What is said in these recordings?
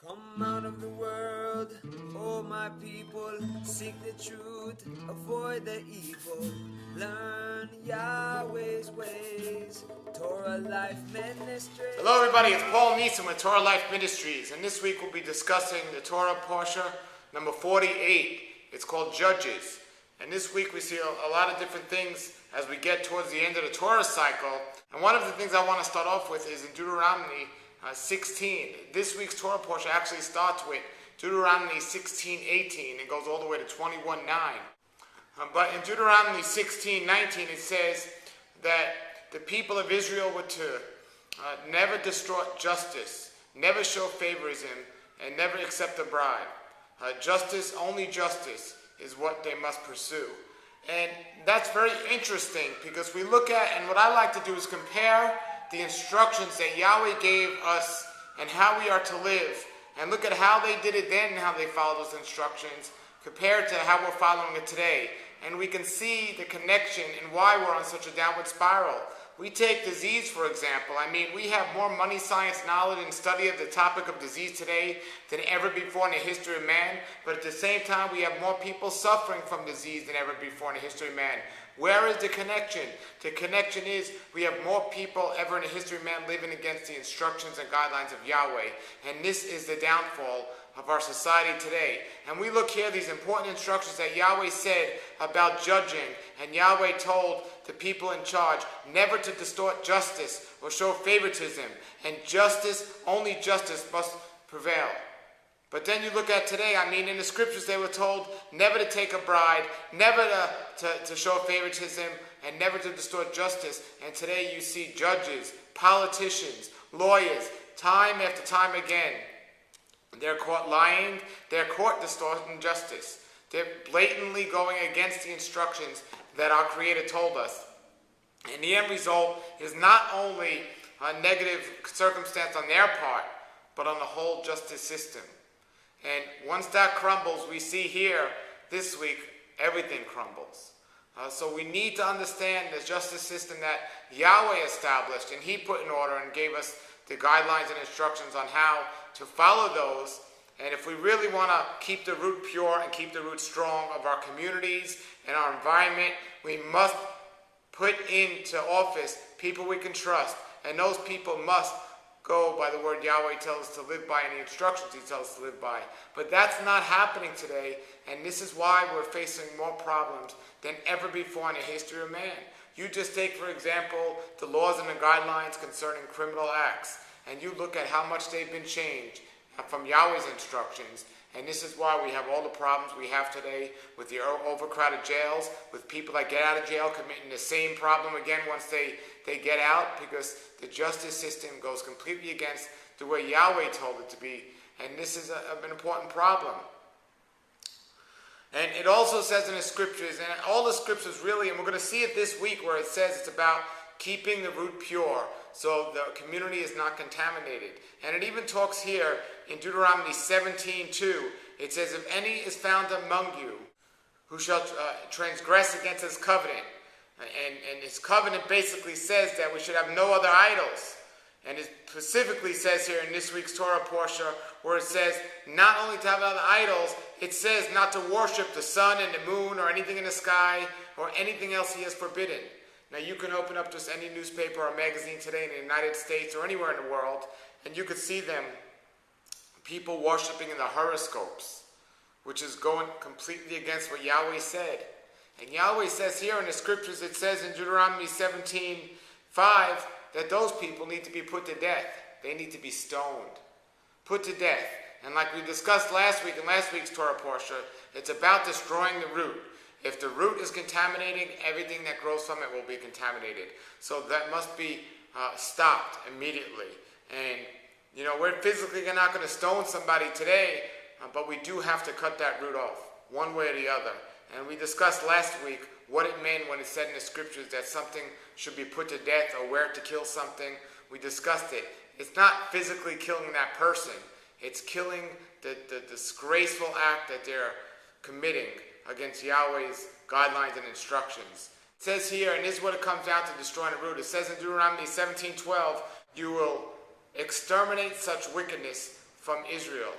Come out of the world, oh my people, seek the truth, avoid the evil, learn Yahweh's ways, Torah Life Ministries. Hello everybody, it's Paul Neeson with Torah Life Ministries, and this week we'll be discussing the Torah Parasha number 48. It's called Judges, and this week we see a lot of different things as we get towards the end of the Torah cycle, and one of the things I want to start off with is in Deuteronomy 16. This week's Torah portion actually starts with Deuteronomy 16:18 and goes all the way to 21:9. But in Deuteronomy 16:19 it says that the people of Israel were to never distort justice, never show favorism, and never accept a bribe. Justice, only justice, is what they must pursue. And that's very interesting because we look at, and what I like to do is compare the instructions that Yahweh gave us and how we are to live, and look at how they did it then and how they followed those instructions compared to how we're following it today. And we can see the connection and why we're on such a downward spiral. We take disease, for example. I mean, we have more money, science, knowledge, and study of the topic of disease today than ever before in the history of man. But at the same time, we have more people suffering from disease than ever before in the history of man. Where is the connection? The connection is we have more people ever in the history of man living against the instructions and guidelines of Yahweh. And this is the downfall of our society today. And we look here, these important instructions that Yahweh said about judging, and Yahweh told the people in charge never to distort justice or show favoritism, and justice, only justice must prevail. But then you look at today, I mean, in the scriptures they were told never to take a bride, never to show favoritism, and never to distort justice. And today you see judges, politicians, lawyers, time after time again, they're caught lying, they're caught distorting justice. They're blatantly going against the instructions that our Creator told us. And the end result is not only a negative circumstance on their part, but on the whole justice system. And once that crumbles, we see here this week, everything crumbles. So we need to understand the justice system that Yahweh established and He put in order and gave us the guidelines and instructions on how to follow those. And if we really want to keep the root pure and keep the root strong of our communities and our environment, we must put into office people we can trust. And those people must go by the word Yahweh tells us to live by and the instructions He tells us to live by. But that's not happening today, and this is why we're facing more problems than ever before in the history of man. You just take, for example, the laws and the guidelines concerning criminal acts, and you look at how much they've been changed from Yahweh's instructions. And this is why we have all the problems we have today with the overcrowded jails, with people that get out of jail committing the same problem again once they get out, because the justice system goes completely against the way Yahweh told it to be. And this is an important problem. And it also says in the scriptures, and all the scriptures really, and we're going to see it this week where it says it's about keeping the root pure so the community is not contaminated. And it even talks here in Deuteronomy 17:2. It says, if any is found among you who shall transgress against his covenant, and his covenant basically says that we should have no other idols. And it specifically says here in this week's Torah portion where it says not only to have other idols, it says not to worship the sun and the moon or anything in the sky or anything else He has forbidden. Now you can open up just any newspaper or magazine today in the United States or anywhere in the world, and you could see them, people worshiping in the horoscopes, which is going completely against what Yahweh said. And Yahweh says here in the scriptures, it says in Deuteronomy 17:5, that those people need to be put to death. They need to be stoned. Put to death. And like we discussed last week in last week's Torah portion, it's about destroying the root. If the root is contaminating, everything that grows from it will be contaminated. So that must be stopped immediately. And, you know, we're physically not going to stone somebody today, but we do have to cut that root off, one way or the other. And we discussed last week what it meant when it said in the scriptures that something should be put to death or where to kill something. We discussed it. It's not physically killing that person. It's killing the disgraceful act that they're committing against Yahweh's guidelines and instructions. It says here, and this is what it comes down to, destroying the root. It says in Deuteronomy 17:12, you will exterminate such wickedness from Israel,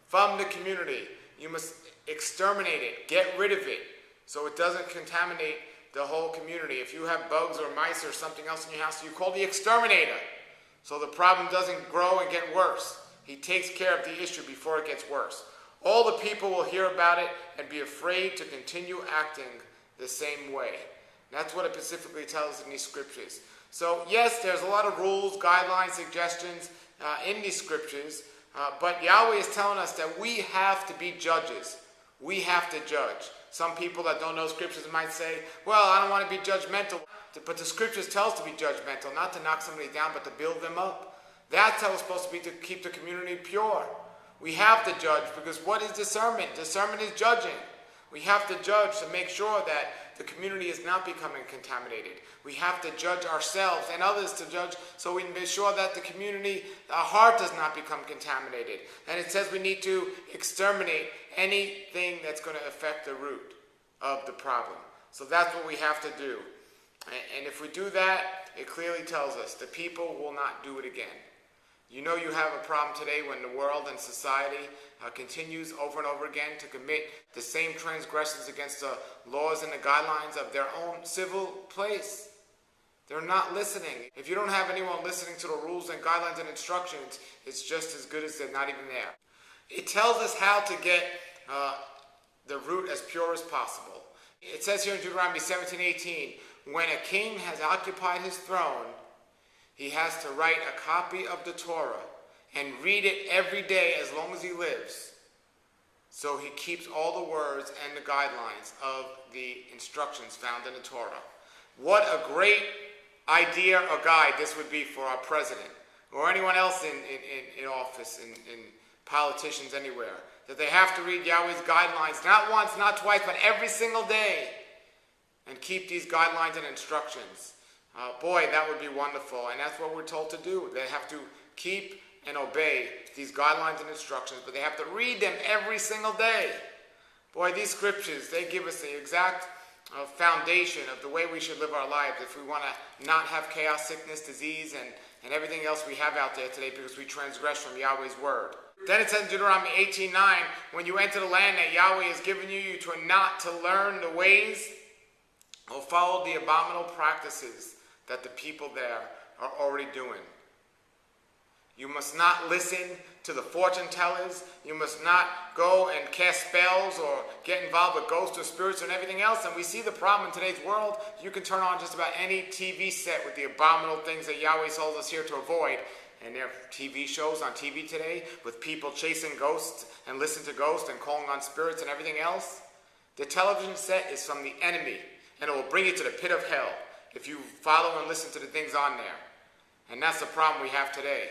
from the community. You must exterminate it, get rid of it, so it doesn't contaminate the whole community. If you have bugs or mice or something else in your house, you call the exterminator, so the problem doesn't grow and get worse. He takes care of the issue before it gets worse. All the people will hear about it and be afraid to continue acting the same way. That's what it specifically tells us in these scriptures. So yes, there's a lot of rules, guidelines, suggestions in these scriptures, but Yahweh is telling us that we have to be judges. We have to judge. Some people that don't know scriptures might say, well, I don't want to be judgmental. But the scriptures tell us to be judgmental, not to knock somebody down, but to build them up. That's how it's supposed to be, to keep the community pure. We have to judge, because what is discernment? Discernment is judging. We have to judge to make sure that the community is not becoming contaminated. We have to judge ourselves and others to judge, so we can be sure that the community, our heart does not become contaminated. And it says we need to exterminate anything that's going to affect the root of the problem. So that's what we have to do. And if we do that, it clearly tells us the people will not do it again. You know you have a problem today when the world and society continues over and over again to commit the same transgressions against the laws and the guidelines of their own civil place. They're not listening. If you don't have anyone listening to the rules and guidelines and instructions, it's just as good as they're not even there. It tells us how to get the root as pure as possible. It says here in Deuteronomy 17:18, when a king has occupied his throne, he has to write a copy of the Torah and read it every day as long as he lives. So he keeps all the words and the guidelines of the instructions found in the Torah. What a great idea or guide this would be for our president or anyone else in office, in politicians anywhere, that they have to read Yahweh's guidelines, not once, not twice, but every single day, and keep these guidelines and instructions. Boy, that would be wonderful, and that's what we're told to do. They have to keep and obey these guidelines and instructions, but they have to read them every single day. Boy, these scriptures, they give us the exact foundation of the way we should live our lives if we want to not have chaos, sickness, disease, and everything else we have out there today because we transgress from Yahweh's word. Then it says in Deuteronomy 18:9, when you enter the land that Yahweh has given you to not to learn the ways or follow the abominable practices that the people there are already doing. You must not listen to the fortune tellers. You must not go and cast spells or get involved with ghosts or spirits and everything else. And we see the problem in today's world. You can turn on just about any TV set with the abominable things that Yahweh tells us here to avoid. And there are TV shows on TV today with people chasing ghosts and listening to ghosts and calling on spirits and everything else. The television set is from the enemy, and it will bring you to the pit of hell if you follow and listen to the things on there. And that's the problem we have today.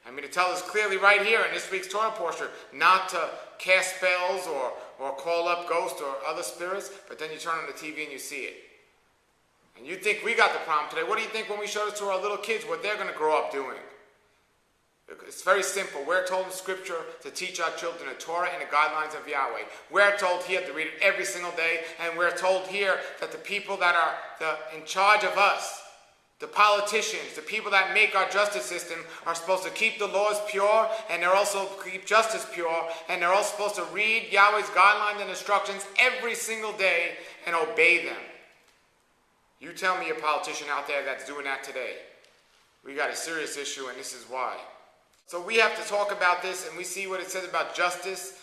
I mean, it tells us clearly right here in this week's Torah portion not to cast spells or call up ghosts or other spirits, but then you turn on the TV and you see it. And you think we got the problem today. What do you think when we show this to our little kids, what they're going to grow up doing? It's very simple. We're told in Scripture to teach our children the Torah and the guidelines of Yahweh. We're told here to read it every single day, and we're told here that the people that are in charge of us, the politicians, the people that make our justice system, are supposed to keep the laws pure, and they're also keep justice pure, and they're also supposed to read Yahweh's guidelines and instructions every single day and obey them. You tell me a politician out there that's doing that today. We got a serious issue, and this is why. So we have to talk about this, and we see what it says about justice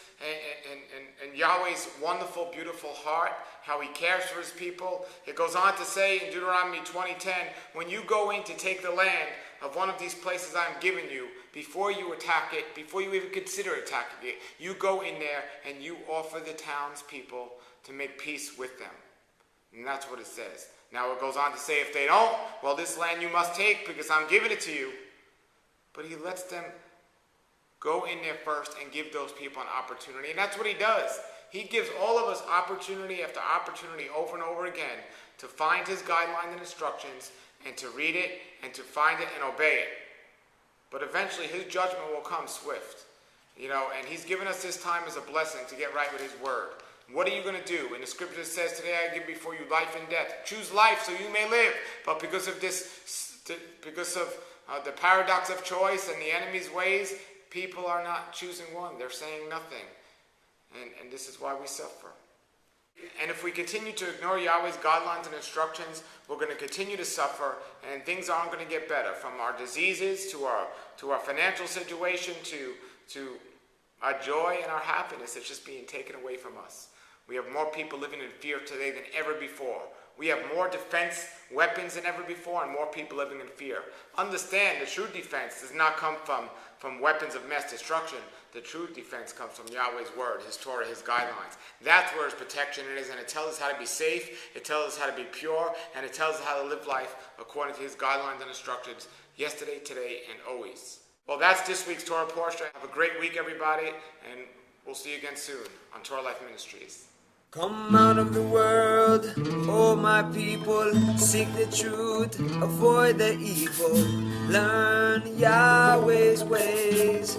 and Yahweh's wonderful, beautiful heart, how he cares for his people. It goes on to say in Deuteronomy 20:10, when you go in to take the land of one of these places I'm giving you, before you attack it, before you even consider attacking it, you go in there and you offer the townspeople to make peace with them. And that's what it says. Now it goes on to say, if they don't, well, this land you must take because I'm giving it to you. But he lets them go in there first and give those people an opportunity. And that's what he does. He gives all of us opportunity after opportunity over and over again to find his guidelines and instructions and to read it and to find it and obey it. But eventually his judgment will come swift. And he's given us this time as a blessing to get right with his word. What are you going to do? And the scripture says, today I give before you life and death. Choose life so you may live. But because of the paradox of choice and the enemy's ways, people are not choosing one. They're saying nothing. And this is why we suffer. And if we continue to ignore Yahweh's guidelines and instructions, we're going to continue to suffer, and things aren't going to get better. From our diseases to our financial situation to our joy and our happiness, it's just being taken away from us. We have more people living in fear today than ever before. We have more defense weapons than ever before and more people living in fear. Understand, the true defense does not come from weapons of mass destruction. The true defense comes from Yahweh's word, his Torah, his guidelines. That's where his protection is, and it tells us how to be safe, it tells us how to be pure, and it tells us how to live life according to his guidelines and instructions, yesterday, today, and always. Well, that's this week's Torah Parasha. Have a great week, everybody, and we'll see you again soon on Torah Life Ministries. Come out of the world, oh my people, seek the truth, avoid the evil, learn Yahweh's ways.